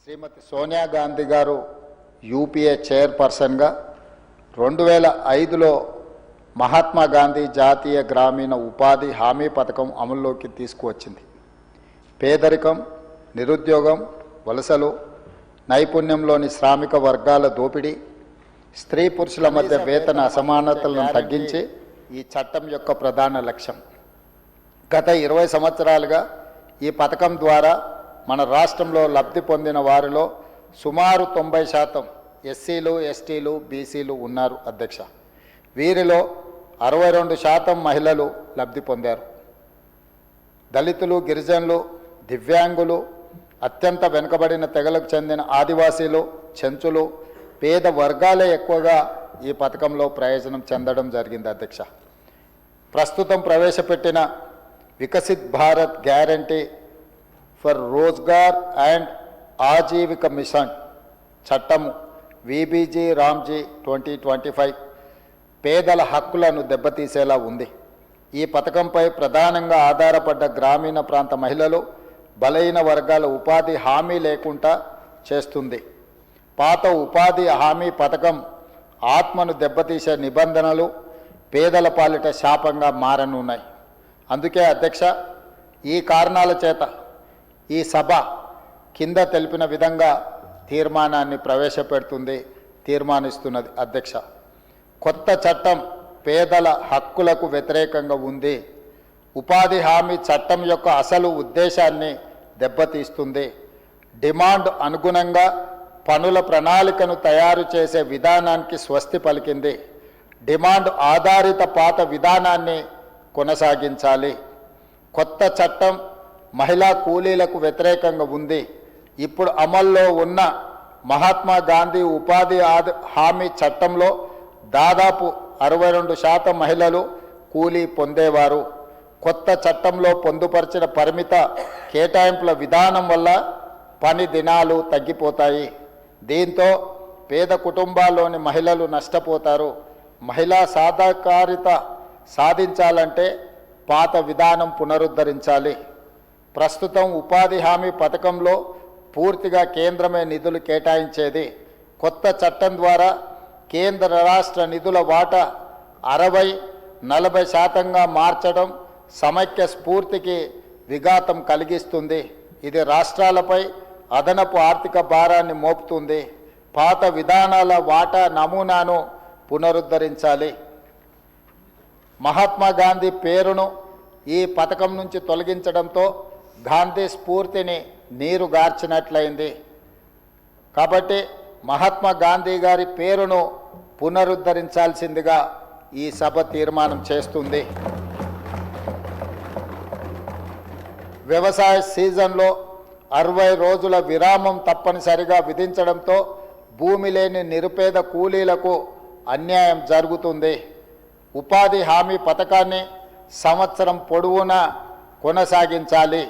శ్రీమతి సోనియా గాంధీ గారు యూపీఏ చైర్పర్సన్గా 2005లో మహాత్మా గాంధీ జాతీయ గ్రామీణ ఉపాధి హామీ పథకం అమల్లోకి తీసుకువచ్చింది. పేదరికం, నిరుద్యోగం, వలసలు, నైపుణ్యంలోని శ్రామిక వర్గాల దోపిడీ, స్త్రీ పురుషుల మధ్య వేతన అసమానతలను తగ్గించి ఈ చట్టం యొక్క ప్రధాన లక్ష్యం. గత 20 సంవత్సరాలుగా ఈ పథకం ద్వారా మన రాష్ట్రంలో లబ్ధి పొందిన వారిలో సుమారు 90% ఎస్సీలు, ఎస్టీలు, బీసీలు ఉన్నారు అధ్యక్ష. వీరిలో 62% మహిళలు లబ్ధి పొందారు. దళితులు, గిరిజనులు, దివ్యాంగులు, అత్యంత వెనుకబడిన తెగలకు చెందిన ఆదివాసీలు, చెంచులు, పేద వర్గాలే ఎక్కువగా ఈ పథకంలో ప్రయోజనం చెందడం జరిగింది అధ్యక్ష. ప్రస్తుతం ప్రవేశపెట్టిన Viksit Bharat guarantee for Rozgar and Aajeevika mission చట్టము విబిజి రామ్జీ 2025 పేదల హక్కులను దెబ్బతీసేలా ఉంది. ఈ పథకంపై ప్రధానంగా ఆధారపడ్డ గ్రామీణ ప్రాంత మహిళలు, బలహీన వర్గాల ఉపాధి హామీ లేకుండా చేస్తుంది. పాత ఉపాధి హామీ పథకం ఆత్మను దెబ్బతీసే నిబంధనలు పేదల పాలిట శాపంగా మారనున్నాయి. అందుకే అధ్యక్ష, ఈ కారణాల చేత ఈ సభ కింద తెలిపిన విధంగా తీర్మానాన్ని తీర్మానిస్తున్నది అధ్యక్ష. కొత్త చట్టం పేదల హక్కులకు వ్యతిరేకంగా ఉంది. ఉపాధి హామీ చట్టం యొక్క అసలు ఉద్దేశాన్ని దెబ్బతీస్తుంది. డిమాండ్ అనుగుణంగా పనుల ప్రణాళికను తయారు చేసే విధానానికి స్వస్తి పలికింది. డిమాండ్ ఆధారిత పాత విధానాన్ని కొనసాగించాలి. కొత్త చట్టం మహిళా కూలీలకు వ్యతిరేకంగా ఉంది. ఇప్పుడు అమల్లో ఉన్న మహాత్మా గాంధీ ఉపాధి హామీ చట్టంలో దాదాపు 62% మహిళలు కూలీ పొందేవారు. కొత్త చట్టంలో పొందుపరిచిన పరిమిత కేటాయింపుల విధానం వల్ల పని దినాలు తగ్గిపోతాయి. దీంతో పేద కుటుంబాల్లోని మహిళలు నష్టపోతారు. మహిళా సాధికారిత సాధించాలంటే పాత విధానం పునరుద్ధరించాలి. ప్రస్తుతం ఉపాధి హామీ పథకంలో పూర్తిగా కేంద్రమే నిధులు కేటాయించేది. కొత్త చట్టం ద్వారా కేంద్ర రాష్ట్ర నిధుల వాటా 60-40% మార్చడం సమైక్య స్ఫూర్తికి విఘాతం కలిగిస్తుంది. ఇది రాష్ట్రాలపై అదనపు ఆర్థిక భారాన్ని మోపుతుంది. పాత విధానాల వాటా నమూనాను పునరుద్ధరించాలి. మహాత్మా గాంధీ పేరును ఈ పథకం నుంచి తొలగించడంతో గాంధీ స్ఫూర్తిని నీరుగార్చినట్లయింది. కాబట్టి మహాత్మా గాంధీ గారి పేరును పునరుద్ధరించాల్సిందిగా ఈ సభ తీర్మానం చేస్తుంది. వ్యవసాయ సీజన్లో 60 రోజుల విరామం తప్పనిసరిగా విధించడంతో భూమి లేని నిరుపేద కూలీలకు అన్యాయం జరుగుతుంది. ఉపాధి హామీ పథకాన్ని సంవత్సరం పొడవునా కొనసాగించాలి.